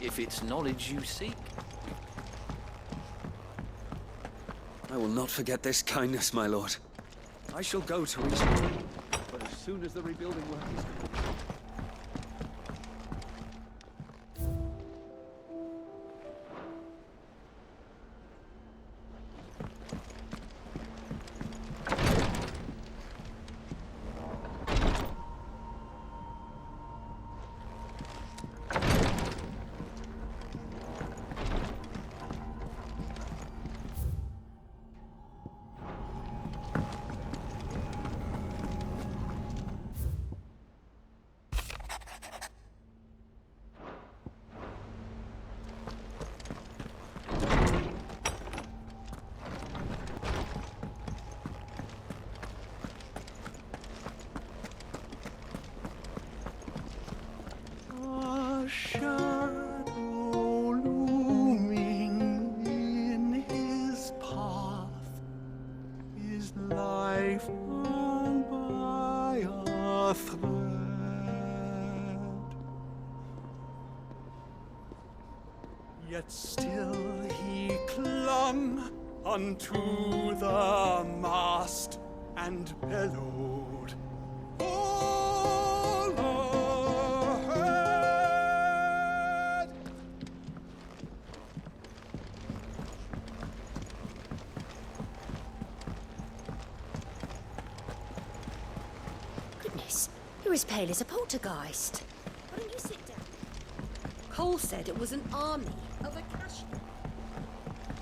if it's knowledge you seek. I will not forget this kindness, my lord. I shall go to Eastwood, but as soon as the rebuilding work is complete. Shadow looming in his path, his life hung by a thread. Yet still he clung unto the mast and bellowed, "All ahead!" Goodness, you're as pale as a poltergeist. Why don't you sit down? Cole said it was an army of a cash.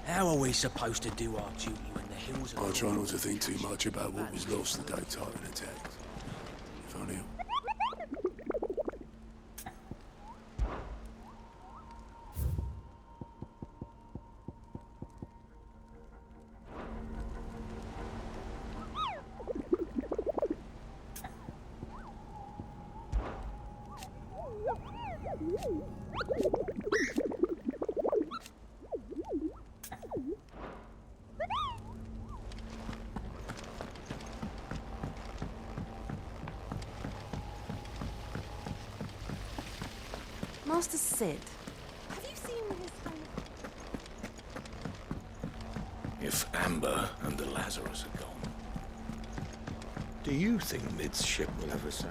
How are we supposed to do our duty when the hills are... I try not to think too much about what was lost the day Titan attacked. If only... Master Sid, Have you seen his If Amber and the Lazarus are gone, do you think Mid's ship will ever sail?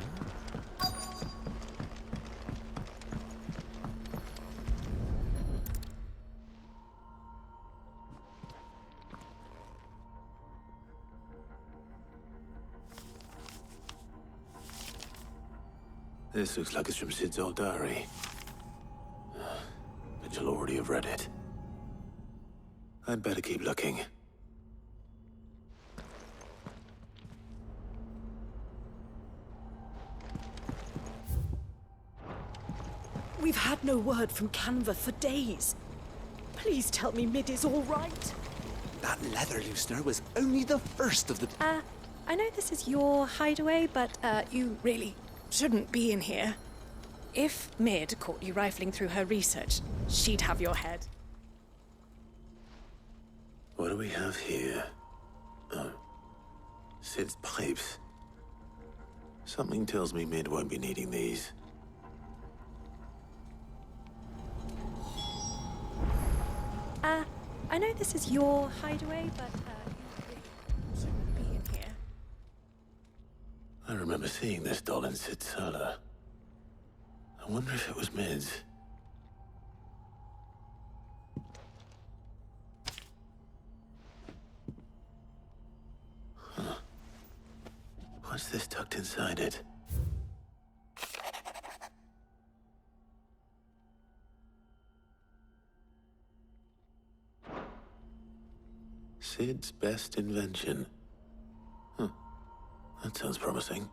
This looks like it's from Sid's old diary. But you'll already have read it. I'd better keep looking. we've had no word from Canva for days. Please tell me Mid is all right. That leather loosener was only the first of the... I know this is your hideaway, but you really shouldn't be in here. If Mid caught you rifling through her research, she'd have your head. What do we have here? Oh. Sid's pipes. Something tells me Mid won't be needing these. I know this is your hideaway, but you really shouldn't be in here. I remember seeing this doll in Sid's cellar. I wonder if it was Mid's. Huh. What's this tucked inside it? Sid's best invention. Huh. That sounds promising.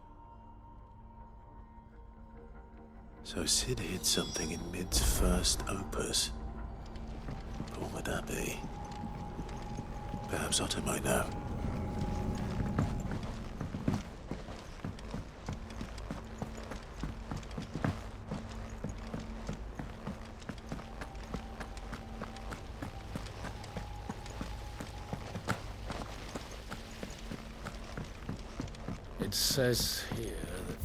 So Sid hid something in Mid's first opus. What would that be? Perhaps Otto might know. It says here that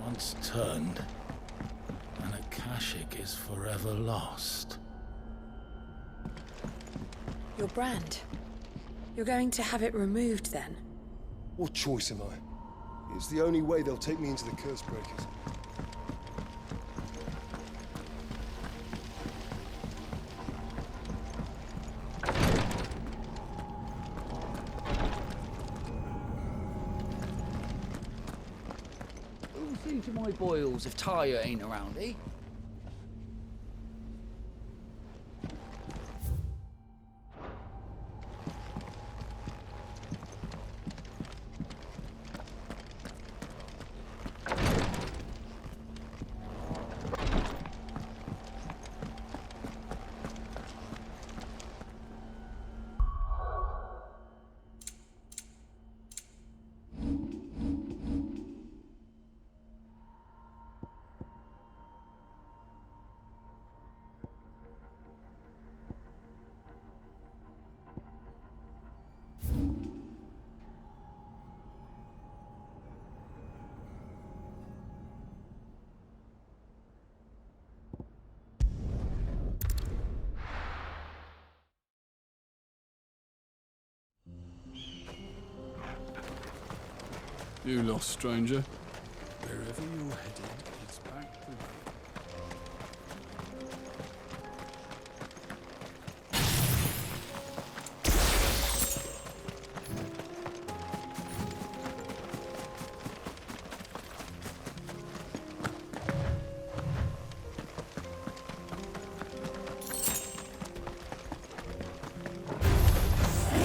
once turned, and a Akashic is forever lost. Your brand. You're going to have it removed then? What choice am I? It's the only way they'll take me into the Curse Breakers. Who'll see to my boils if Tyre ain't around, eh? You lost, stranger. Wherever you're headed, it's back with you.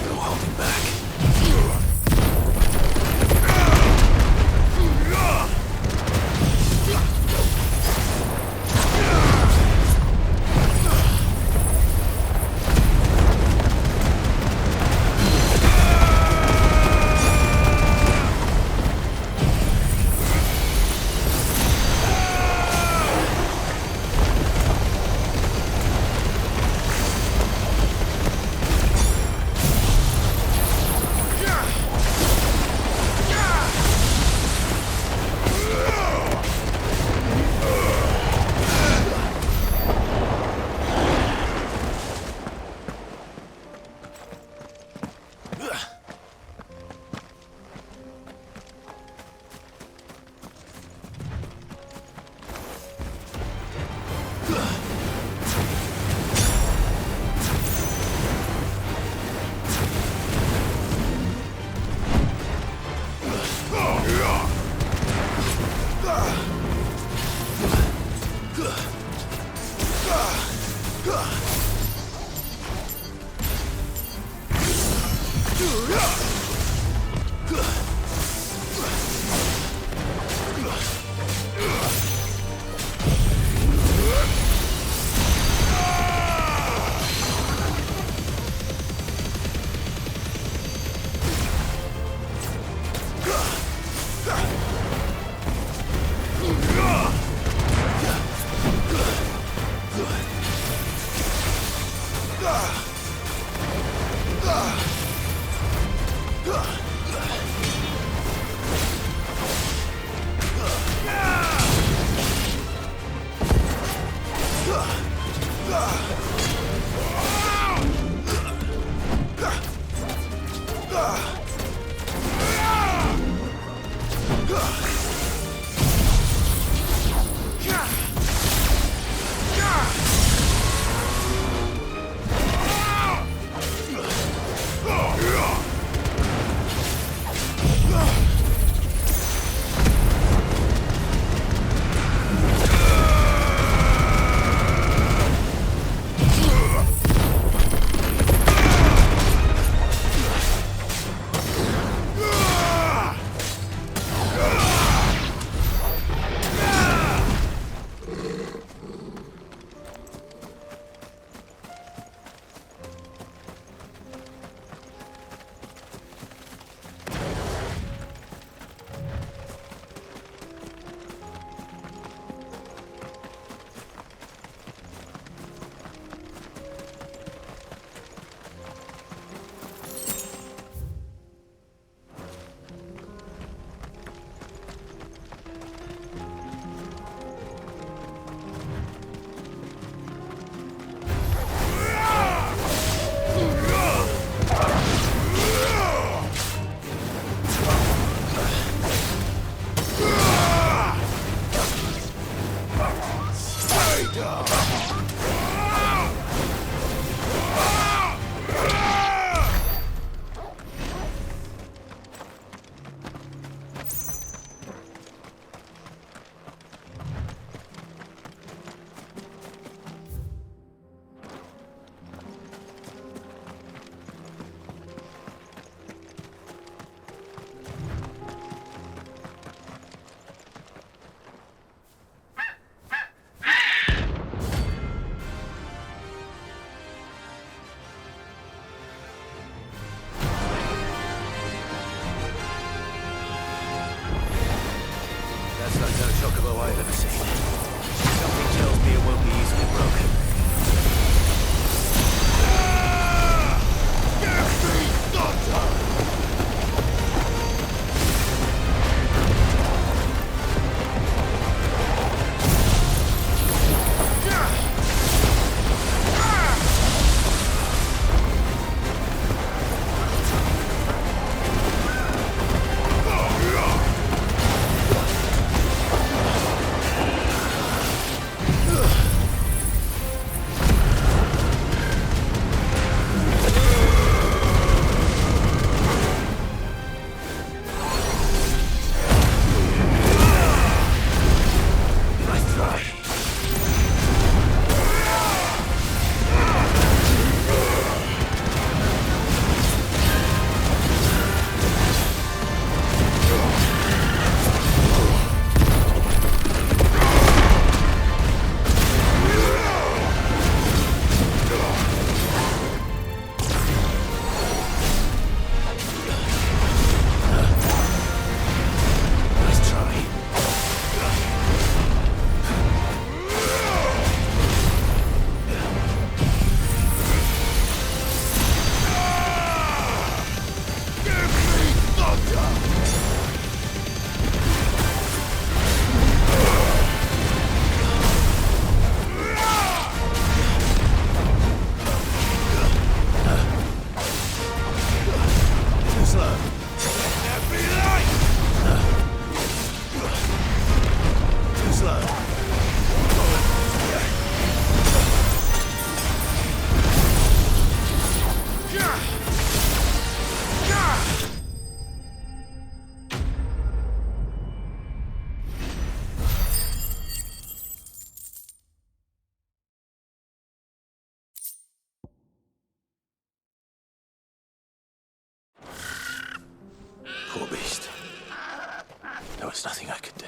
No holding back. That's like no chocobo I've ever seen. Something tells me it won't be easily broken. Poor beast. There was nothing I could do.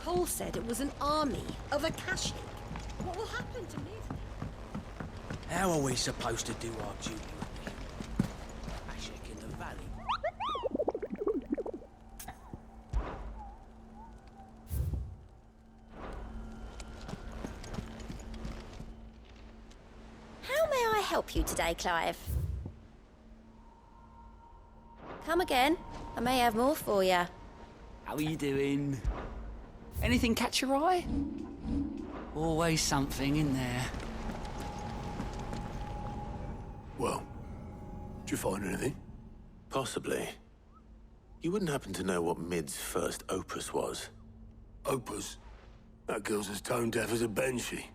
Cole said it was an army of Akashic. What will happen to me? How are we supposed to do our duty with the Akashic in the valley? How may I help you today, Clive? Come again. I may have more for you. How are you doing? Anything catch your eye? Always something in there. Well, did you find anything? Possibly. You wouldn't happen to know what Mid's first opus was? Opus? That girl's as tone deaf as a banshee.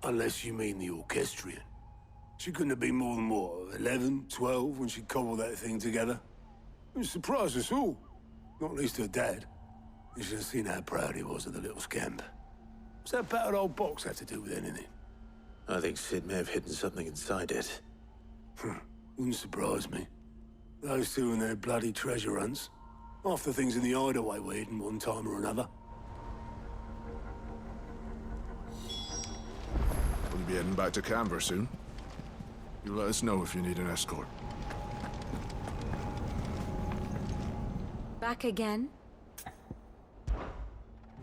Unless you mean the orchestrion. She couldn't have been more than, what, 11, 12 when she cobbled that thing together? It surprised us all. Not least her dad. You should have seen how proud he was of the little scamp. What's that battered old box have to do with anything? I think Sid may have hidden something inside it. Wouldn't surprise me. Those two and their bloody treasure hunts. Half the things in the hideaway were hidden one time or another. We'll be heading back to Canver soon. You let us know if you need an escort. Back again?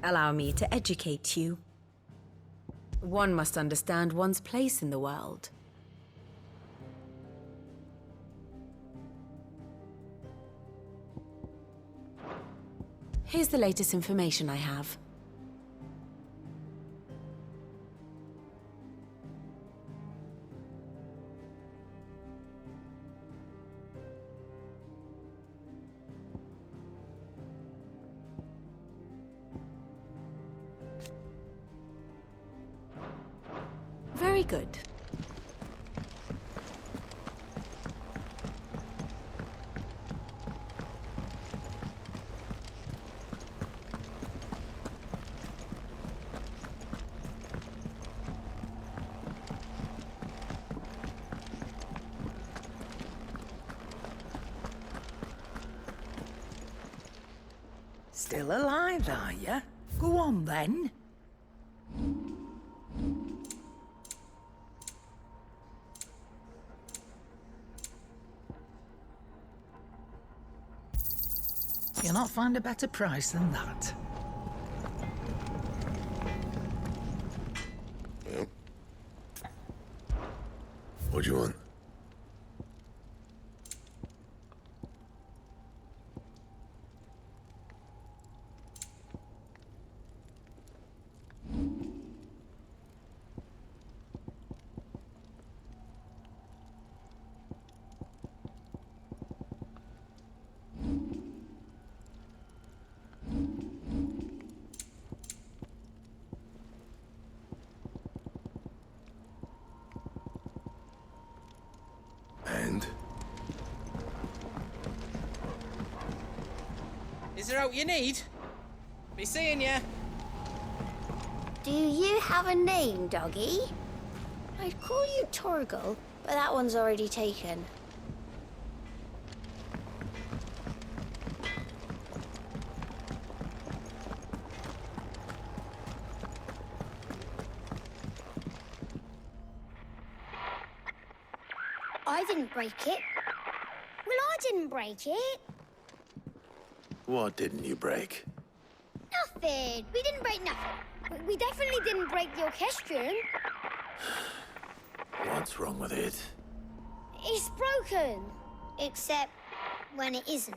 Allow me to educate you. One must understand one's place in the world. Here's the latest information I have. Very good. Still alive, are you? Go on, then. You'll not find a better price than that. Well, what do you want? And? Is there out you need? Be seeing ya. Do you have a name, doggy? I'd call you Torgal, but that one's already taken. I didn't break it. Well, I didn't break it. What didn't you break? Nothing. We didn't break nothing. We definitely didn't break the orchestrion. What's wrong with it? It's broken. Except when it isn't.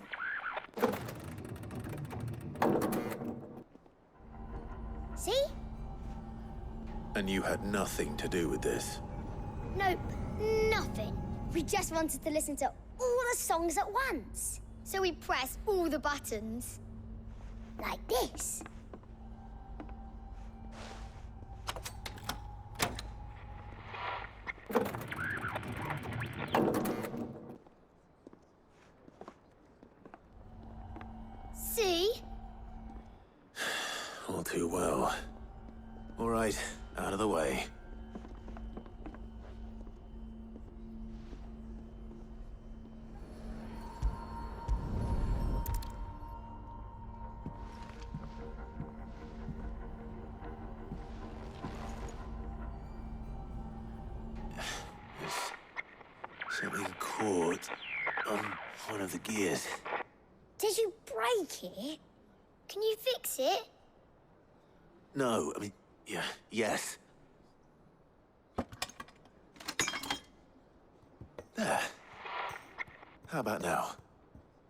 See? And you had nothing to do with this? Nope, nothing. We just wanted to listen to all the songs at once. So we pressed all the buttons. Like this. See? All too well. All right, out of the way. Something caught on one of the gears. Did you break it? Can you fix it? No, I mean, yeah, yes. There. How about now?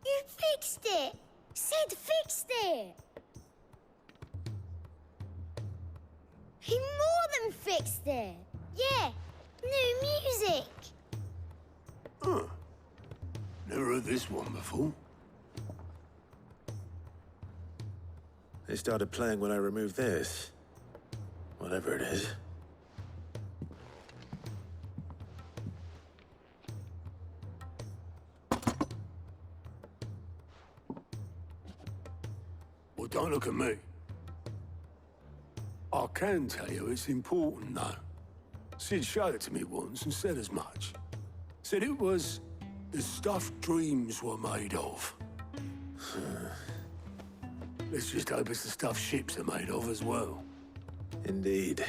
You fixed it! Sid fixed it! He more than fixed it! Yeah, new music! Huh. Never heard this one before. They started playing when I removed this. Whatever it is. Well, don't look at me. I can tell you it's important, though. Sid showed it to me once and said as much. Said it was the stuff dreams were made of. Let's just hope it's the stuff ships are made of as well. Indeed.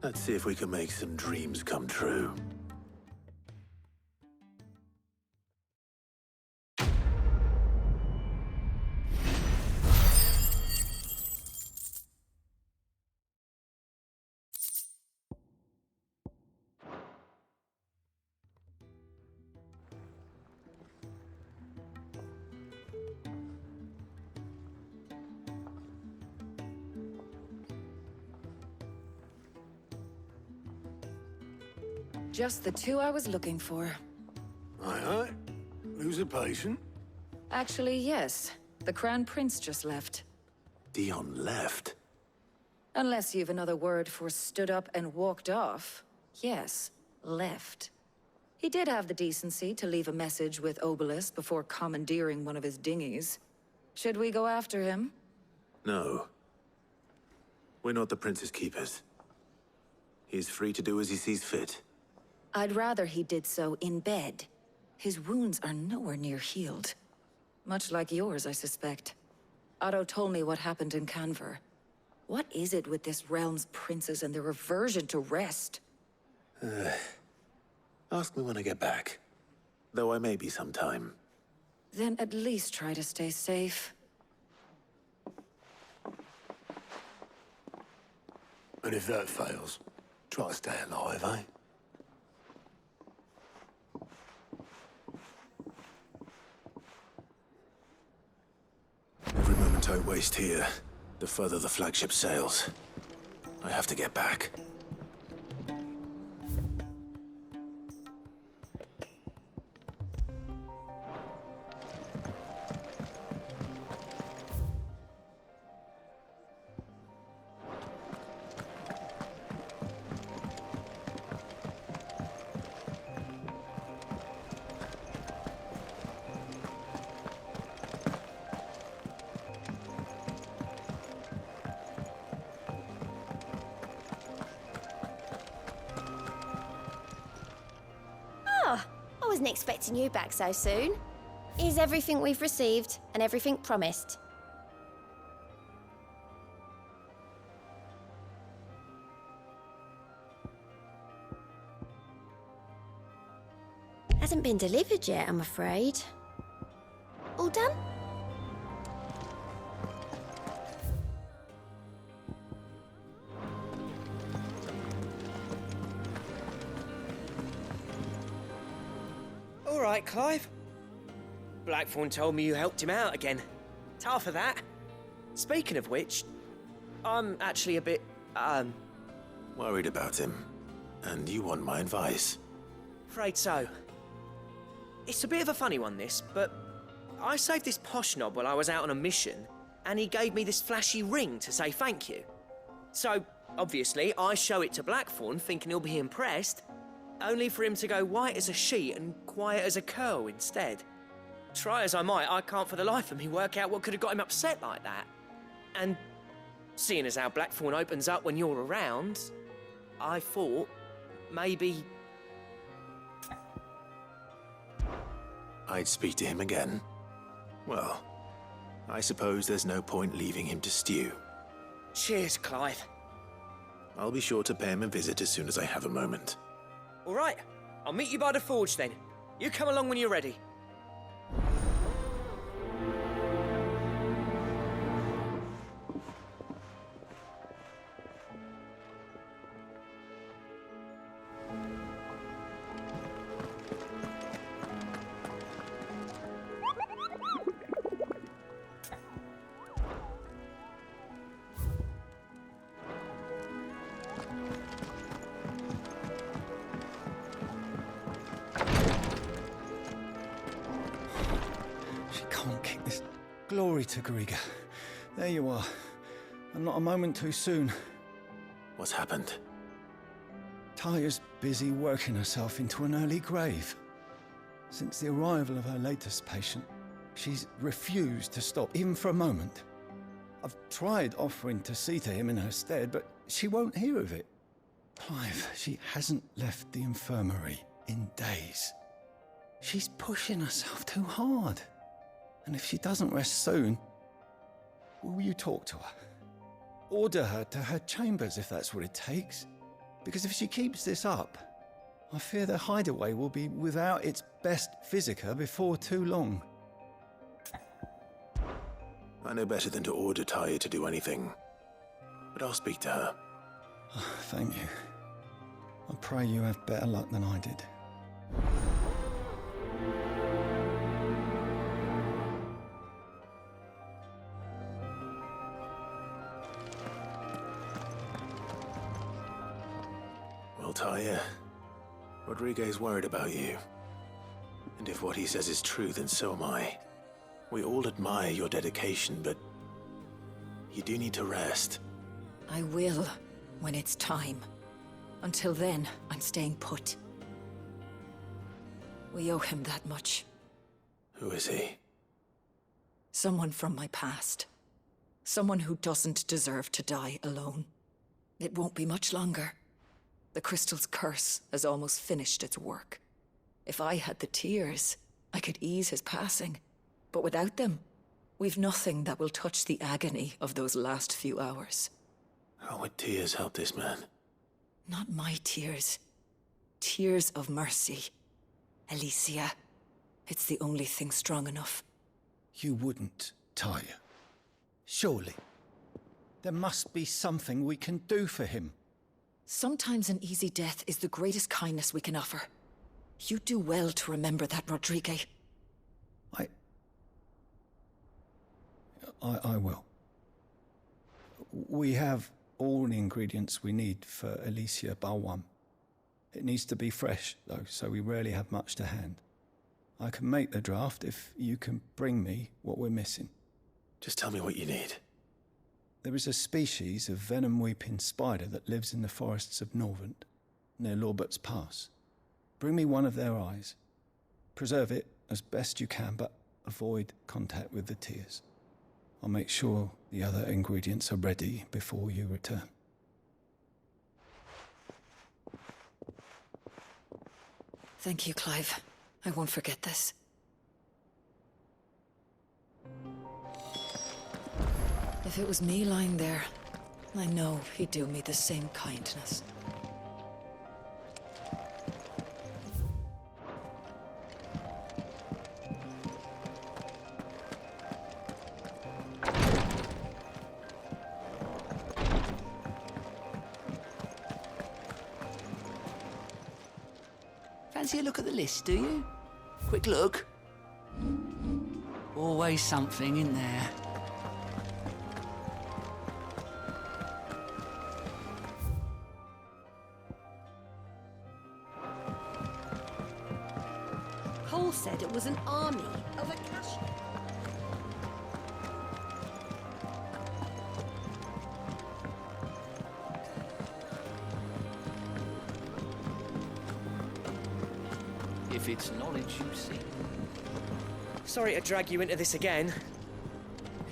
Let's see if we can make some dreams come true. Just the two I was looking for. Aye, aye. Who's a patient? Actually, yes. The Crown Prince just left. Dion left? Unless you've another word for stood up and walked off. Yes, left. He did have the decency to leave a message with Obelisk before commandeering one of his dinghies. Should we go after him? No. We're not the Prince's keepers. He's free to do as he sees fit. I'd rather he did so in bed. His wounds are nowhere near healed. Much like yours, I suspect. Otto told me what happened in Canver. What is it with this realm's princes and their aversion to rest? Ask me when I get back. Though I may be sometime. Then at least try to stay safe. And if that fails, try to stay alive, eh? Every moment I waste here, the further the flagship sails. I have to get back. I wasn't expecting you back so soon. Is everything we've received and everything promised? Hasn't been delivered yet, I'm afraid. All done? All right, Clive. Blackthorn told me you helped him out again. Tough for that. Speaking of which, I'm actually a bit, Worried about him. And you want my advice? afraid so. It's a bit of a funny one, this, but I saved this posh knob while I was out on a mission, and he gave me this flashy ring to say thank you. So, obviously, I show it to Blackthorn, thinking he'll be impressed, only for him to go white as a sheet and quiet as a curl instead. Try as I might, I can't for the life of me work out what could have got him upset like that. And seeing as how Blackthorn opens up when you're around, I thought maybe... I'd speak to him again. Well, I suppose there's no point leaving him to stew. Cheers, Clive. I'll be sure to pay him a visit as soon as I have a moment. All right, I'll meet you by the forge then. You come along when you're ready. Can't keep this. Glory to Griga. There you are. And not a moment too soon. What's happened? Talia's busy working herself into an early grave. Since the arrival of her latest patient, she's refused to stop, even for a moment. I've tried offering to see to him in her stead, but she won't hear of it. Clive, she hasn't left the infirmary in days. She's pushing herself too hard. And if she doesn't rest soon, will you talk to her? Order her to her chambers if that's what it takes. Because if she keeps this up, I fear the hideaway will be without its best physica before too long. I know better than to order Talia to do anything. But I'll speak to her. Thank you. I pray you have better luck than I did. Well, Talia, Rodriguez worried about you. And if what he says is true, then so am I. We all admire your dedication, but you do need to rest. I will, when it's time. Until then, I'm staying put. We owe him that much. Who is he? Someone from my past. Someone who doesn't deserve to die alone. It won't be much longer. The crystal's curse has almost finished its work. If I had the tears, I could ease his passing. But without them, We've nothing that will touch the agony of those last few hours. How would tears help this man? Not my tears. Tears of mercy. Alicia, it's the only thing strong enough. You wouldn't, Tyre. Surely. There must be something we can do for him. Sometimes an easy death is the greatest kindness we can offer. You do well to remember that, Rodrigue. I will. We have all the ingredients we need for Alicia Balwam. It needs to be fresh, though, so we rarely have much to hand. I can make the draft if you can bring me what we're missing. Just tell me what you need. There is a species of venom-weeping spider that lives in the forests of Norvent, near Lorbert's Pass. Bring me one of their eyes. Preserve it as best you can, but avoid contact with the tears. I'll make sure the other ingredients are ready before you return. Thank you, Clive. I won't forget this. If it was me lying there, I know he'd do me the same kindness. Fancy a look at the list, do you? Quick look. Always something in there. Cole said it was an army of Akasha. If it's knowledge you seek. Sorry to drag you into this again.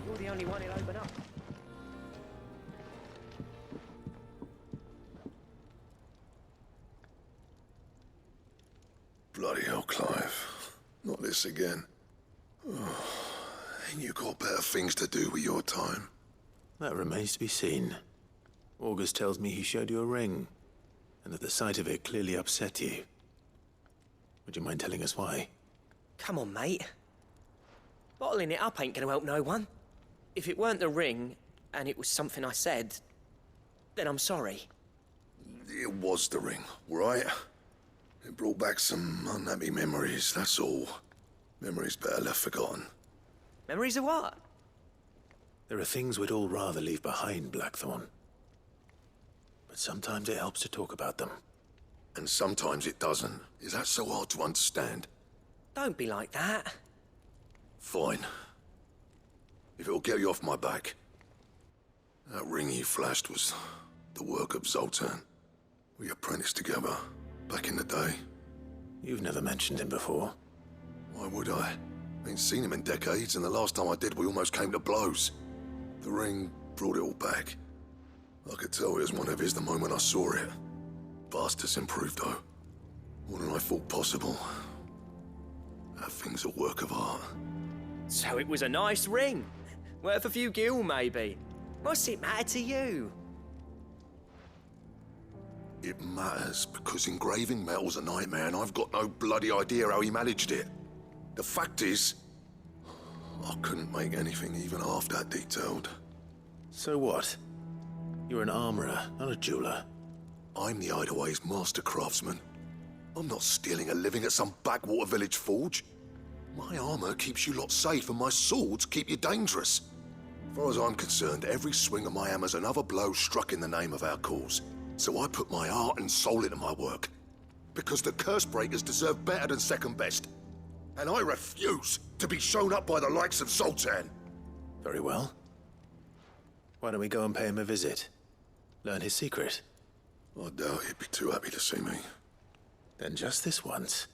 You're the only one who'll open up. Bloody hell, Clive. Not this again. Oh, ain't you got better things to do with your time? That remains to be seen. August tells me he showed you a ring, and that the sight of it clearly upset you. Would you mind telling us why? Come on, mate. Bottling it up ain't gonna help no one. If it weren't the ring, and it was something I said, then I'm sorry. It was the ring, right? It brought back some unhappy memories, that's all. Memories better left forgotten. Memories of what? There are things we'd all rather leave behind, Blackthorn. But sometimes it helps to talk about them. And sometimes it doesn't. Is that so hard to understand? Don't be like that. Fine. If it'll get you off my back. That ring you flashed was the work of Zoltan. We apprenticed together, back in the day. You've never mentioned him before. Why would I? Ain't seen him in decades, and the last time I did, we almost came to blows. The ring brought it all back. I could tell it was one of his the moment I saw it. Vast has improved, though. More than I thought possible. That thing's a work of art. So it was a nice ring. Worth a few gil, maybe. What's it matter to you? It matters because engraving metal's a nightmare, and I've got no bloody idea how he managed it. The fact is, I couldn't make anything even half that detailed. So what? You're an armorer, not a jeweler. I'm the Hideaway's master craftsman. I'm not stealing a living at some backwater village forge. My armor keeps you lot safe, and my swords keep you dangerous. As far as I'm concerned, every swing of my hammer's another blow struck in the name of our cause. So I put my heart and soul into my work. Because the curse breakers deserve better than second best. And I refuse to be shown up by the likes of Zoltan. Very well. Why don't we go and pay him a visit? Learn his secret. I doubt he'd be too happy to see me. Then just this once.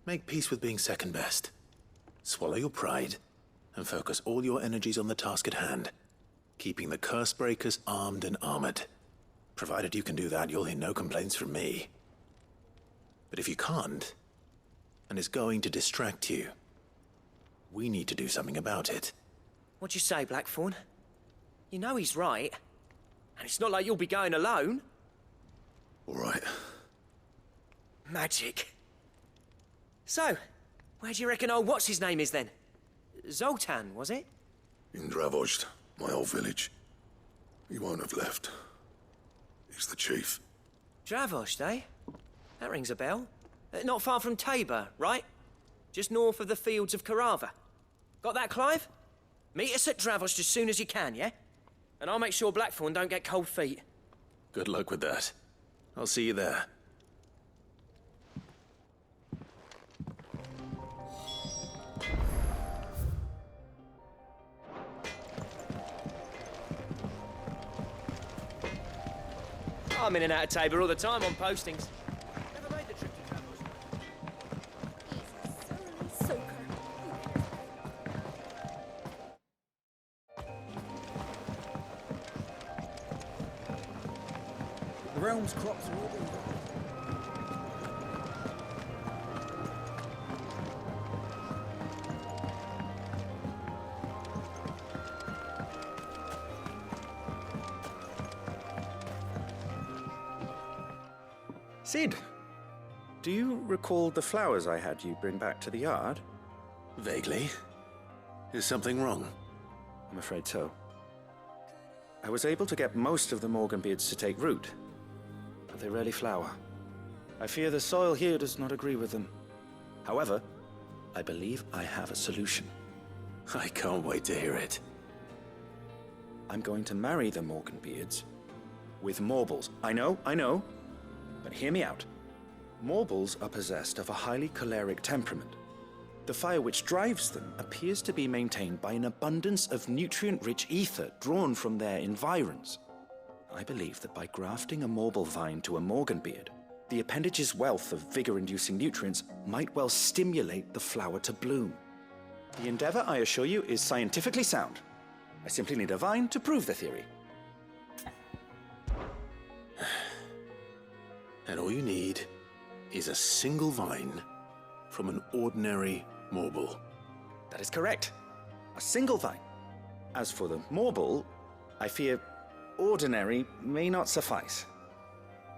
Make peace with being second best. Swallow your pride, and focus all your energies on the task at hand. Keeping the curse breakers armed and armored. Provided you can do that, you'll hear no complaints from me. But if you can't, and it's going to distract you, we need to do something about it. What'd you say, Blackthorn? You know he's right. And it's not like you'll be going alone. All right. Magic. So, where do you reckon old what's-his-name is then? Zoltan, was it? In Dravozd, my old village. He won't have left. He's the chief. Dravozd, eh? That rings a bell. Not far from Tabor, right? Just north of the fields of Carava. Got that, Clive? Meet us at Dravozd as soon as you can, yeah? And I'll make sure Blackthorn don't get cold feet. Good luck with that. I'll see you there. I'm in and out of Tabor all the time on postings. Never made the trip to Dravozd. The realm's crops are all being... Sid, do you recall the flowers I had you bring back to the yard? Vaguely. Is something wrong? I'm afraid so. I was able to get most of the Morganbeards to take root, but they rarely flower. I fear the soil here does not agree with them. However, I believe I have a solution. I can't wait to hear it. I'm going to marry the Morganbeards with Morbles. I know. But hear me out. Morbles are possessed of a highly choleric temperament. The fire which drives them appears to be maintained by an abundance of nutrient-rich ether drawn from their environs. I believe that by grafting a Morble vine to a Morganbeard, the appendage's wealth of vigor-inducing nutrients might well stimulate the flower to bloom. The endeavor, I assure you, is scientifically sound. I simply need a vine to prove the theory. And all you need is a single vine from an ordinary Morble. That is correct. A single vine. As for the Morble, I fear ordinary may not suffice.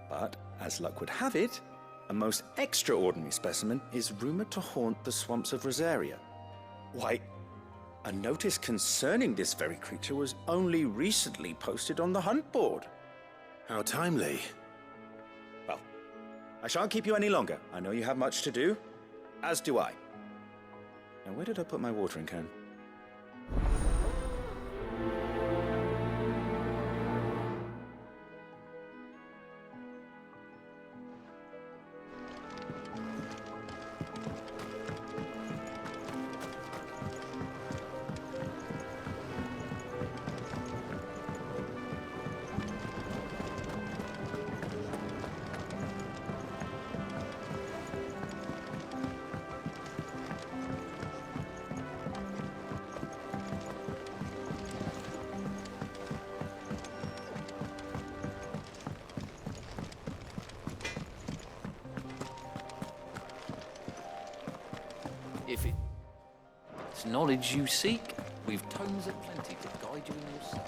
But, as luck would have it, a most extraordinary specimen is rumored to haunt the swamps of Rosaria. Why, a notice concerning this very creature was only recently posted on the hunt board. How timely. Well, I shan't keep you any longer. I know you have much to do, as do I. Now, where did I put my watering can? If it's knowledge you seek, we've tomes aplenty to guide you in your search.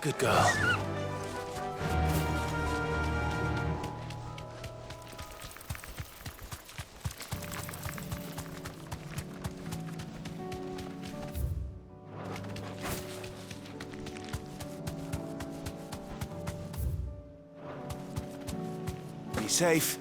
Good girl. Be safe.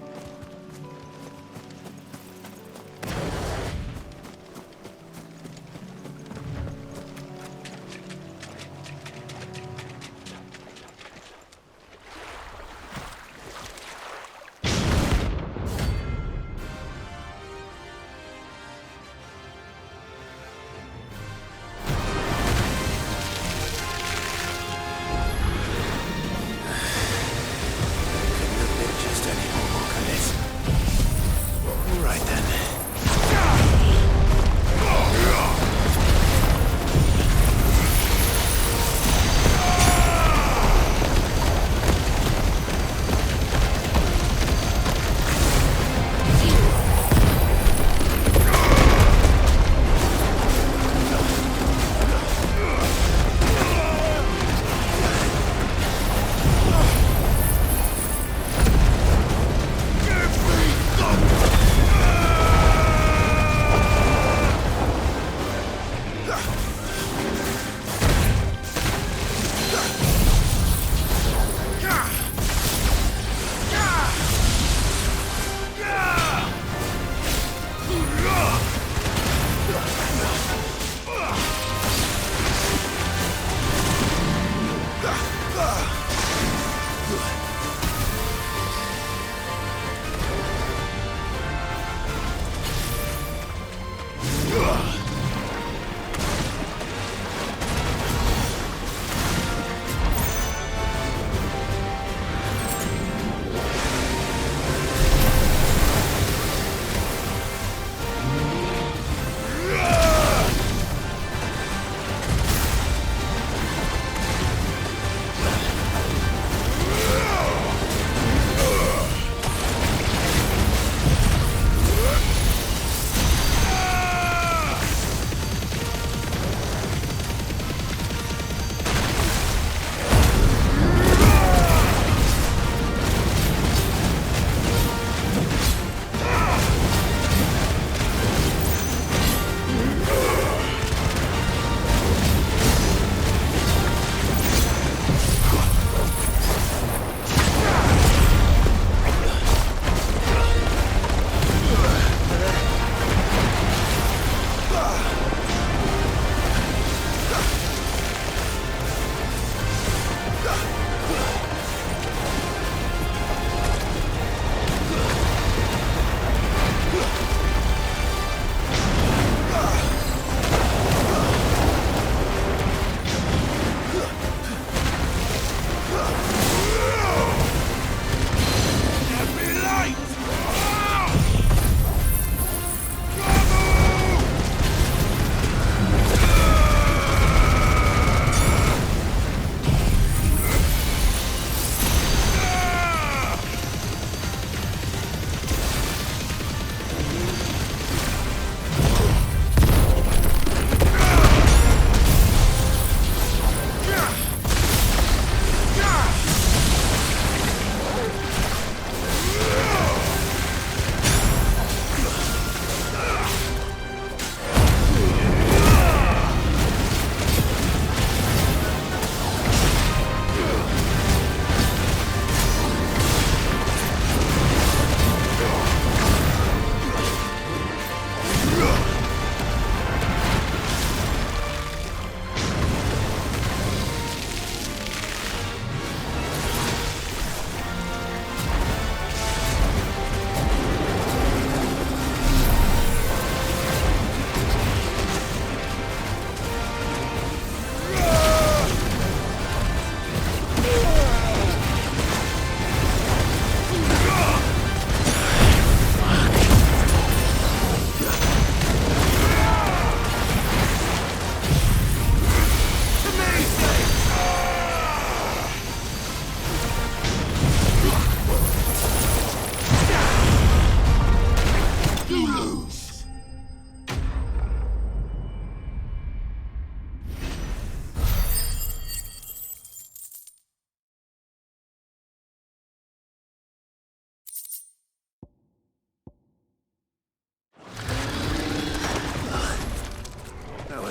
Just any more, can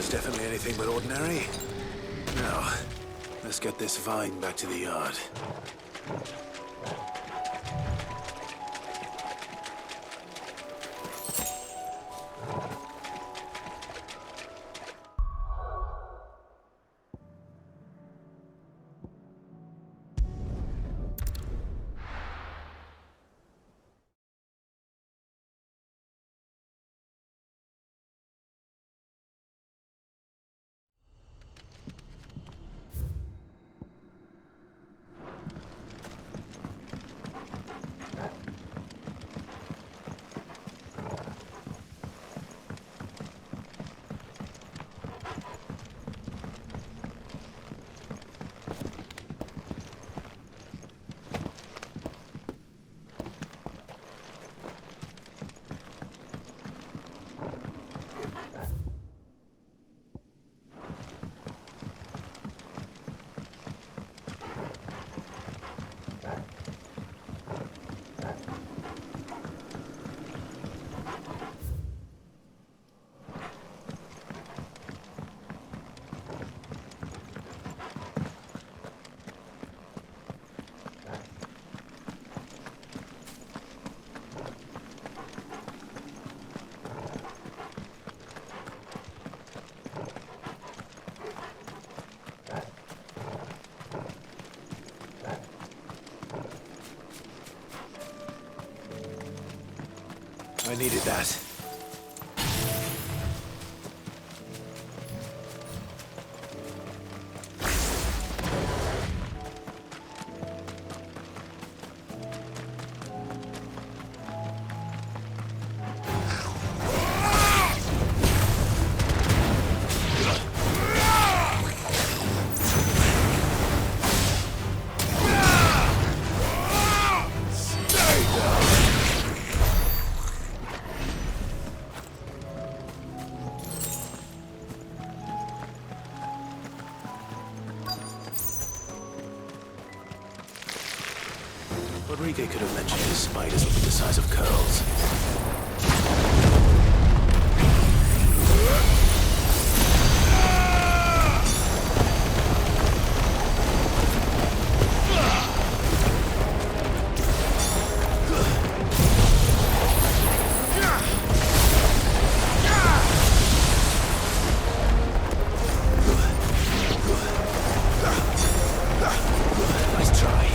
was definitely anything but ordinary. Now, let's get this vine back to the yard. I needed that. Rodrigo could have mentioned his spiders would be the size of curls. Nice try.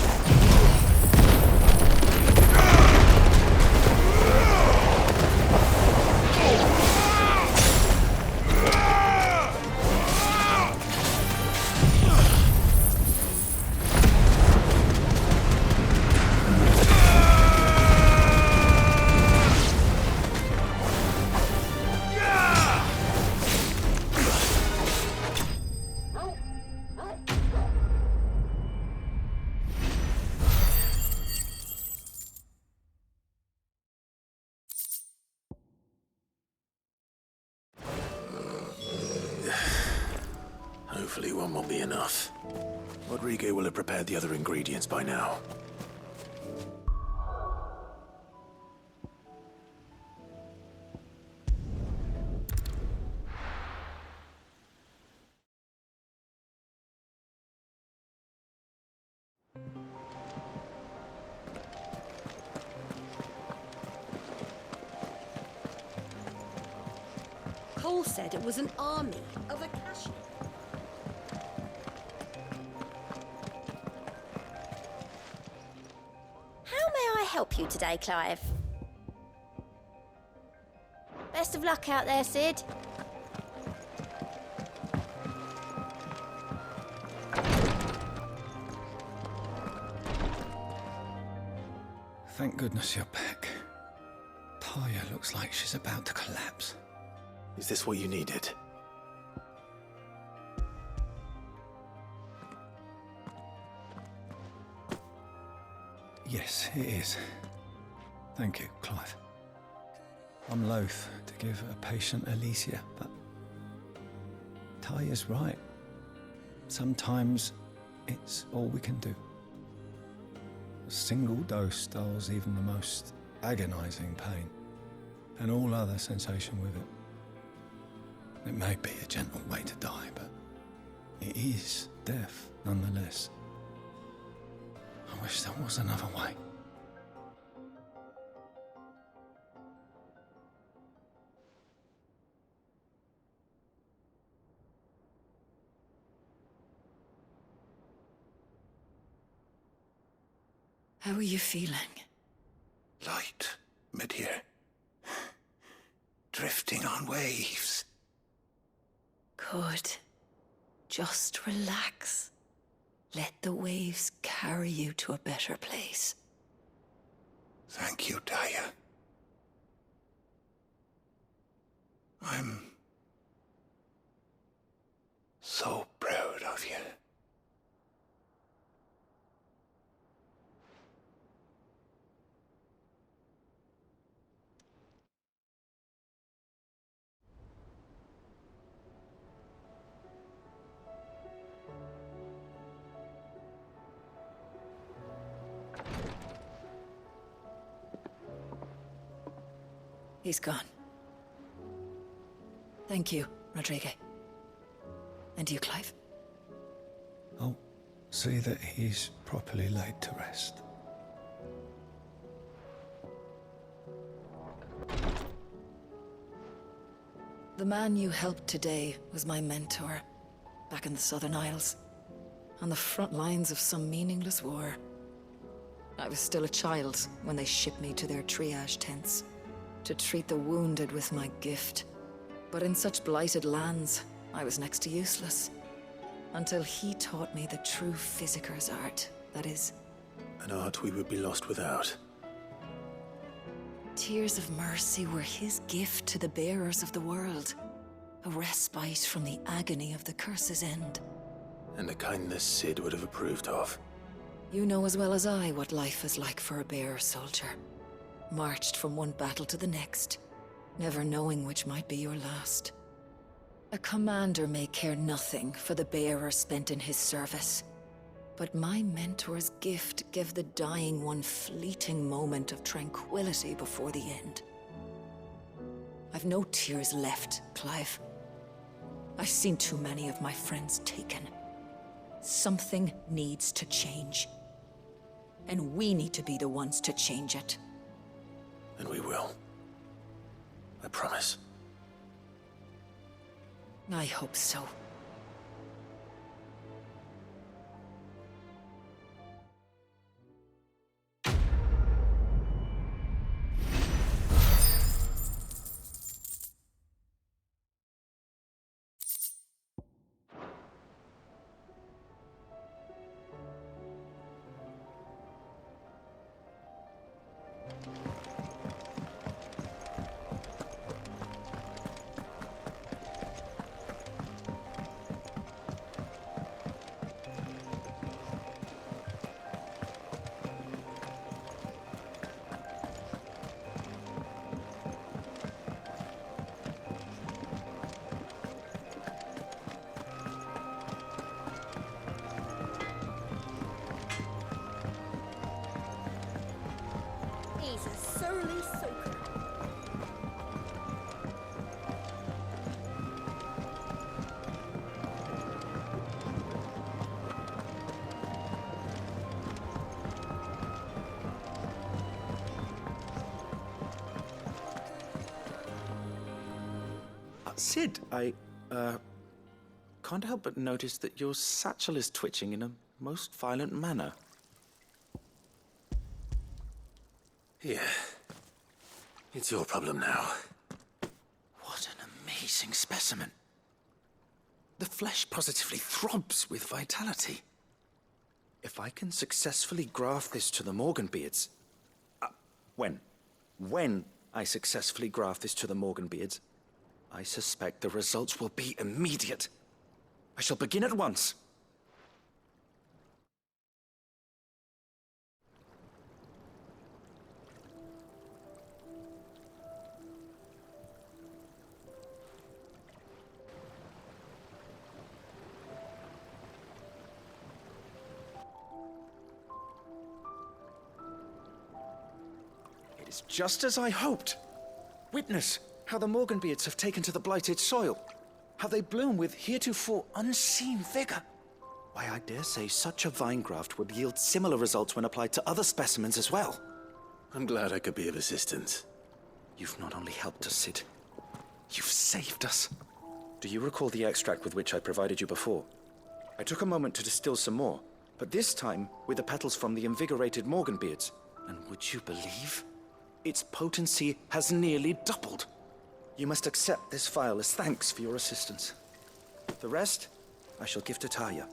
Hopefully one won't be enough. Rodrigo will have prepared the other ingredients by now. Cole said it was an army of Akashi. How may I help you today, Clive? Best of luck out there, Sid. Thank goodness you're back. Talia looks like she's about to collapse. Is this what you needed? Yes, it is. Thank you, Clive. I'm loath to give a patient Alicia, but Talia's right. Sometimes it's all we can do. A single dose dulls even the most agonizing pain, and all other sensation with it. It may be a gentle way to die, but it is death nonetheless. I wish there was another way. How are you feeling? Light, mid-here. Drifting on waves. Good. Just relax. Let the waves carry you to a better place. Thank you, Taya. I'm so proud of you. He's gone. Thank you, Rodrigo. And you, Clive? I'll see that he's properly laid to rest. The man you helped today was my mentor, back in the Southern Isles, on the front lines of some meaningless war. I was still a child when they shipped me to their triage tents, to treat the wounded with my gift. But in such blighted lands, I was next to useless. Until he taught me the true physicker's art, that is... An art we would be lost without. Tears of mercy were his gift to the bearers of the world. A respite from the agony of the curse's end. And a kindness Sid would have approved of. You know as well as I what life is like for a bearer soldier. Marched from one battle to the next, never knowing which might be your last. A commander may care nothing for the bearer spent in his service, but my mentor's gift gave the dying one fleeting moment of tranquility before the end. I've no tears left, Clive. I've seen too many of my friends taken. Something needs to change. And we need to be the ones to change it. And we will. I promise. I hope so. He's a surly soaker. Sid, I can't help but notice that your satchel is twitching in a most violent manner. Yeah. It's your problem now. What an amazing specimen. The flesh positively throbs with vitality. If I can successfully graft this to the Morganbeards... When I successfully graft this to the Morganbeards, I suspect the results will be immediate. I shall begin at once. It is just as I hoped. Witness how the Morganbeards have taken to the blighted soil. how they bloom with heretofore unseen vigor. Why, I dare say such a vine graft would yield similar results when applied to other specimens as well. I'm glad I could be of assistance. You've not only helped us, Sid, you've saved us. Do you recall the extract with which I provided you before? I took a moment to distill some more, but this time with the petals from the invigorated Morganbeards. And would you believe? Its potency has nearly doubled. You must accept this vial as thanks for your assistance. The rest, I shall give to Taya.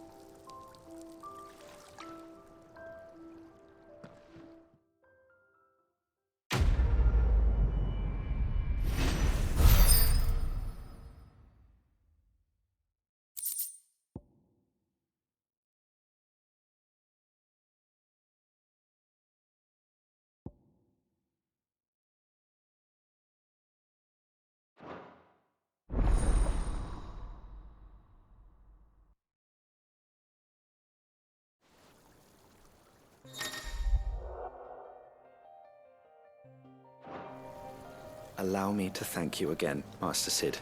Allow me to thank you again, Master Sid.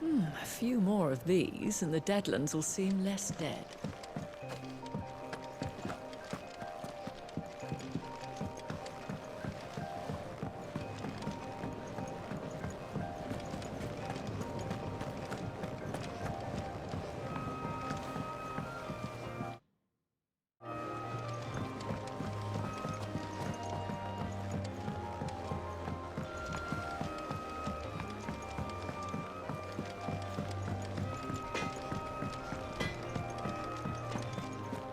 A few more of these, and the Deadlands will seem less dead.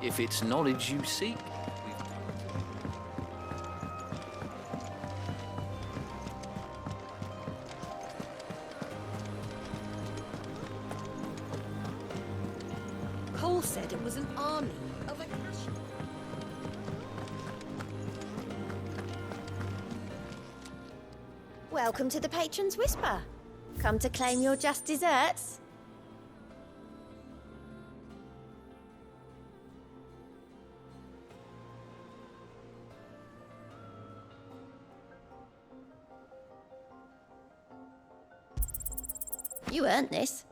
If it's knowledge you seek, Cole said it was an army of a castle. Welcome to the Patron's Whisper. Come to claim your just desserts? You earned this.